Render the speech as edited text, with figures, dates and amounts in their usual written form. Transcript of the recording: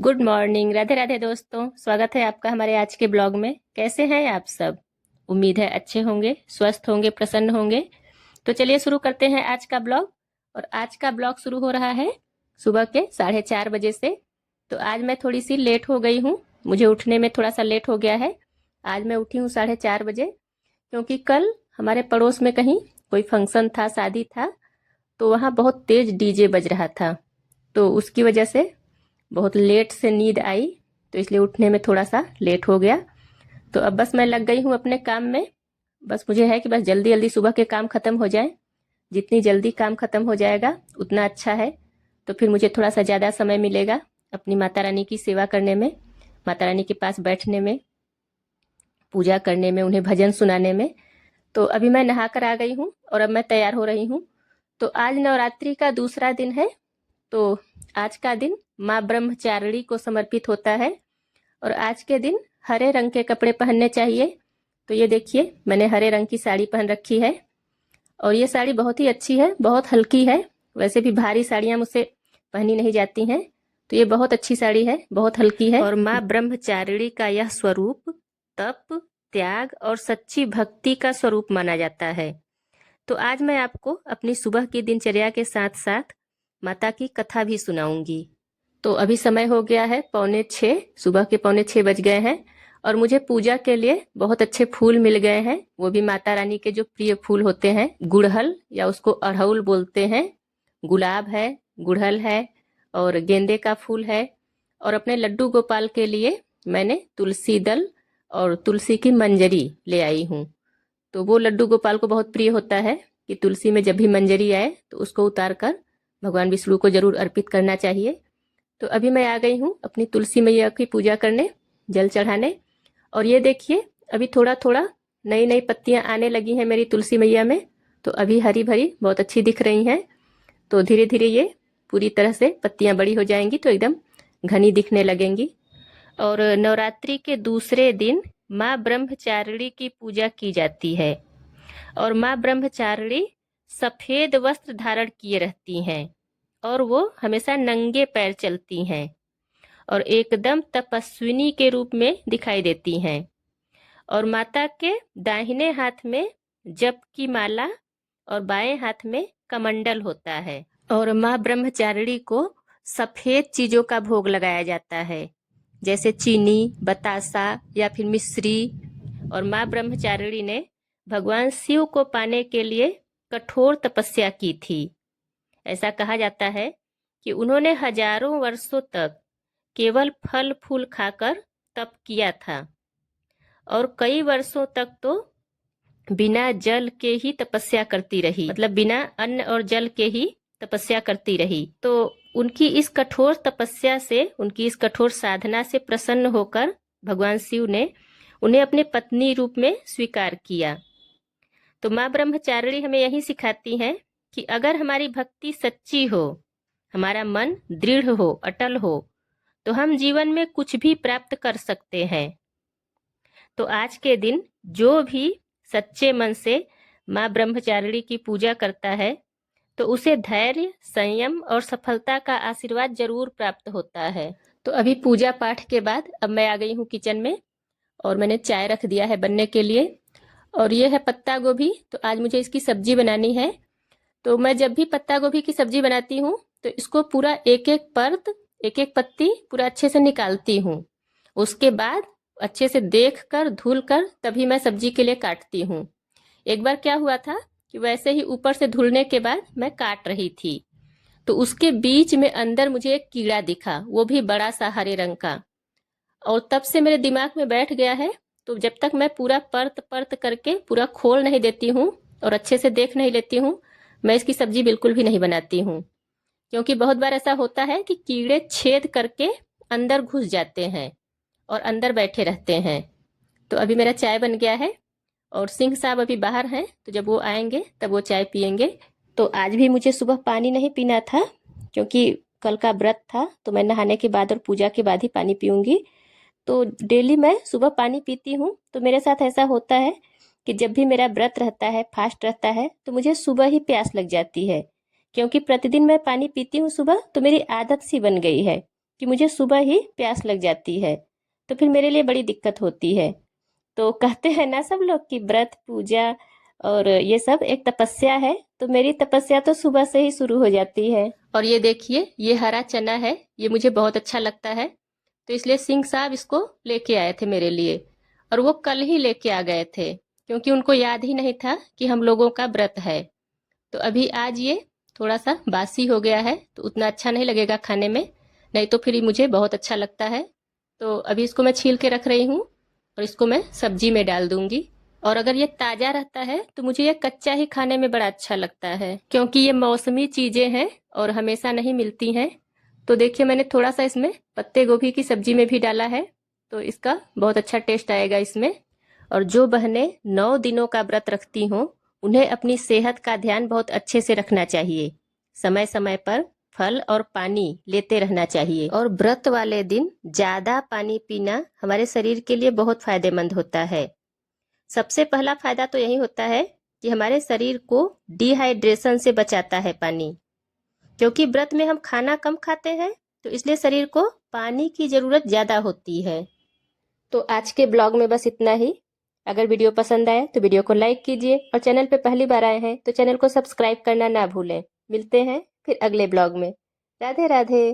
Good morning. Radhe Radhe दोस्तों, स्वागत है आपका हमारे आज के ब्लॉग में। कैसे हैं आप सब? उम्मीद है अच्छे होंगे, स्वस्थ होंगे, प्रसन्न होंगे। तो चलिए शुरू करते हैं आज का ब्लॉग। और आज का ब्लॉग शुरू हो रहा है सुबह के 4:30 बजे से। तो आज मैं थोड़ी सी लेट हो गई हूँ, मुझे उठने में थोड़ा सा लेट हो गया है। आज मैं उठी हूँ 4:30 बजे, क्योंकि कल हमारे पड़ोस में कहीं कोई फंक्शन था, शादी था, तो वहाँ बहुत तेज डीजे बज रहा था। तो उसकी वजह से बहुत लेट से नींद आई, तो इसलिए उठने में थोड़ा सा लेट हो गया। तो अब बस मैं लग गई हूँ अपने काम में। बस मुझे है कि बस जल्दी जल्दी सुबह के काम खत्म हो जाए। जितनी जल्दी काम खत्म हो जाएगा उतना अच्छा है। तो फिर मुझे थोड़ा सा ज़्यादा समय मिलेगा अपनी माता रानी की सेवा करने में, माता रानी के पास बैठने में, पूजा करने में, उन्हें भजन सुनाने में। तो अभी मैं नहा कर आ गई हूँ और अब मैं तैयार हो रही हूँ। तो आज नवरात्रि का दूसरा दिन है। तो आज का दिन माँ ब्रह्मचारिणी को समर्पित होता है और आज के दिन हरे रंग के कपड़े पहनने चाहिए। तो ये देखिए, मैंने हरे रंग की साड़ी पहन रखी है और ये साड़ी बहुत ही अच्छी है, बहुत हल्की है। वैसे भी भारी साड़ियाँ मुझसे पहनी नहीं जाती हैं, तो ये बहुत अच्छी साड़ी है, बहुत हल्की है। और माँ ब्रह्मचारिणी का यह स्वरूप तप, त्याग और सच्ची भक्ति का स्वरूप माना जाता है। तो आज मैं आपको अपनी सुबह की दिनचर्या के साथ साथ माता की कथा भी सुनाऊंगी। तो अभी समय हो गया है 6:45, सुबह के 6:45 बज गए हैं और मुझे पूजा के लिए बहुत अच्छे फूल मिल गए हैं। वो भी माता रानी के जो प्रिय फूल होते हैं, गुड़हल या उसको अड़हुल बोलते हैं। गुलाब है, गुड़हल है और गेंदे का फूल है। और अपने लड्डू गोपाल के लिए मैंने तुलसी दल और तुलसी की मंजरी ले आई हूँ। तो वो लड्डू गोपाल को बहुत प्रिय होता है कि तुलसी में जब भी मंजरी आए तो उसको उतार कर भगवान विष्णु को जरूर अर्पित करना चाहिए। तो अभी मैं आ गई हूँ अपनी तुलसी मैया की पूजा करने, जल चढ़ाने। और ये देखिए, अभी थोड़ा थोड़ा नई नई पत्तियां आने लगी हैं मेरी तुलसी मैया में। तो अभी हरी भरी बहुत अच्छी दिख रही हैं। तो धीरे धीरे ये पूरी तरह से पत्तियां बड़ी हो जाएंगी तो एकदम घनी दिखने लगेंगी। और नवरात्रि के दूसरे दिन माँ ब्रह्मचारिणी की पूजा की जाती है। और माँ ब्रह्मचारिणी सफेद वस्त्र धारण किए रहती हैं और वो हमेशा नंगे पैर चलती हैं और एकदम तपस्विनी के रूप में दिखाई देती हैं। और माता के दाहिने हाथ में जप की माला और बाएं हाथ में कमंडल होता है। और माँ ब्रह्मचारिणी को सफेद चीजों का भोग लगाया जाता है, जैसे चीनी, बतासा या फिर मिश्री। और माँ ब्रह्मचारिणी ने भगवान शिव को पाने के लिए कठोर तपस्या की थी। ऐसा कहा जाता है कि उन्होंने हजारों वर्षों तक केवल फल फूल खाकर तप किया था और कई वर्षों तक तो बिना जल के ही तपस्या करती रही, मतलब बिना अन्न और जल के ही तपस्या करती रही। तो उनकी इस कठोर तपस्या से, उनकी इस कठोर साधना से प्रसन्न होकर भगवान शिव ने उन्हें अपने पत्नी रूप में स्वीकार किया। तो माँ ब्रह्मचारिणी हमें यही सिखाती हैं कि अगर हमारी भक्ति सच्ची हो, हमारा मन दृढ़ हो, अटल हो, तो हम जीवन में कुछ भी प्राप्त कर सकते हैं। तो आज के दिन जो भी सच्चे मन से माँ ब्रह्मचारिणी की पूजा करता है तो उसे धैर्य, संयम और सफलता का आशीर्वाद जरूर प्राप्त होता है। तो अभी पूजा पाठ के बाद अब मैं आ गई हूँ किचन में और मैंने चाय रख दिया है बनने के लिए। और ये है पत्ता गोभी, तो आज मुझे इसकी सब्जी बनानी है। तो मैं जब भी पत्ता गोभी की सब्जी बनाती हूँ तो इसको पूरा एक एक परत, एक एक पत्ती पूरा अच्छे से निकालती हूँ। उसके बाद अच्छे से देख कर, धुल कर तभी मैं सब्जी के लिए काटती हूँ। एक बार क्या हुआ था कि वैसे ही ऊपर से धुलने के बाद मैं काट रही थी, तो उसके बीच में अंदर मुझे एक कीड़ा दिखा, वो भी बड़ा सा हरे रंग का। और तब से मेरे दिमाग में बैठ गया है, तो जब तक मैं पूरा परत परत करके पूरा खोल नहीं देती हूँ और अच्छे से देख नहीं लेती हूँ, मैं इसकी सब्जी बिल्कुल भी नहीं बनाती हूँ। क्योंकि बहुत बार ऐसा होता है कि कीड़े छेद करके अंदर घुस जाते हैं और अंदर बैठे रहते हैं। तो अभी मेरा चाय बन गया है और सिंह साहब अभी बाहर हैं, तो जब वो आएंगे तब वो चाय पियेंगे। तो आज भी मुझे सुबह पानी नहीं पीना था, क्योंकि कल का व्रत था, तो मैं नहाने के बाद और पूजा के बाद ही पानी पीऊंगी। तो डेली मैं सुबह पानी पीती हूँ। तो मेरे साथ ऐसा होता है कि जब भी मेरा व्रत रहता है, फास्ट रहता है, तो मुझे सुबह ही प्यास लग जाती है। क्योंकि प्रतिदिन मैं पानी पीती हूँ सुबह, तो मेरी आदत सी बन गई है कि मुझे सुबह ही प्यास लग जाती है, तो फिर मेरे लिए बड़ी दिक्कत होती है। तो कहते हैं ना सब लोग कि व्रत पूजा और ये सब एक तपस्या है, तो मेरी तपस्या तो सुबह से ही शुरू हो जाती है। और ये देखिए, ये हरा चना है, ये मुझे बहुत अच्छा लगता है, तो इसलिए सिंह साहब इसको लेके आए थे मेरे लिए। और वो कल ही लेके आ गए थे, क्योंकि उनको याद ही नहीं था कि हम लोगों का व्रत है। तो अभी आज ये थोड़ा सा बासी हो गया है, तो उतना अच्छा नहीं लगेगा खाने में, नहीं तो फिर मुझे बहुत अच्छा लगता है। तो अभी इसको मैं छील के रख रही हूँ और इसको मैं सब्जी में डाल दूंगी। और अगर ये ताजा रहता है तो मुझे ये कच्चा ही खाने में बड़ा अच्छा लगता है, क्योंकि ये मौसमी चीजें हैं और हमेशा नहीं मिलती हैं। तो देखिए, मैंने थोड़ा सा इसमें पत्ते गोभी की सब्जी में भी डाला है, तो इसका बहुत अच्छा टेस्ट आएगा इसमें। और जो बहनें 9 दिनों का व्रत रखती हों, उन्हें अपनी सेहत का ध्यान बहुत अच्छे से रखना चाहिए। समय समय पर फल और पानी लेते रहना चाहिए। और व्रत वाले दिन ज्यादा पानी पीना हमारे शरीर के लिए बहुत फायदेमंद होता है। सबसे पहला फायदा तो यही होता है कि हमारे शरीर को डिहाइड्रेशन से बचाता है पानी, क्योंकि व्रत में हम खाना कम खाते हैं, तो इसलिए शरीर को पानी की जरूरत ज्यादा होती है। तो आज के ब्लॉग में बस इतना ही। अगर वीडियो पसंद आए तो वीडियो को लाइक कीजिए, और चैनल पे पहली बार आए हैं तो चैनल को सब्सक्राइब करना ना भूलें। मिलते हैं फिर अगले ब्लॉग में। राधे राधे।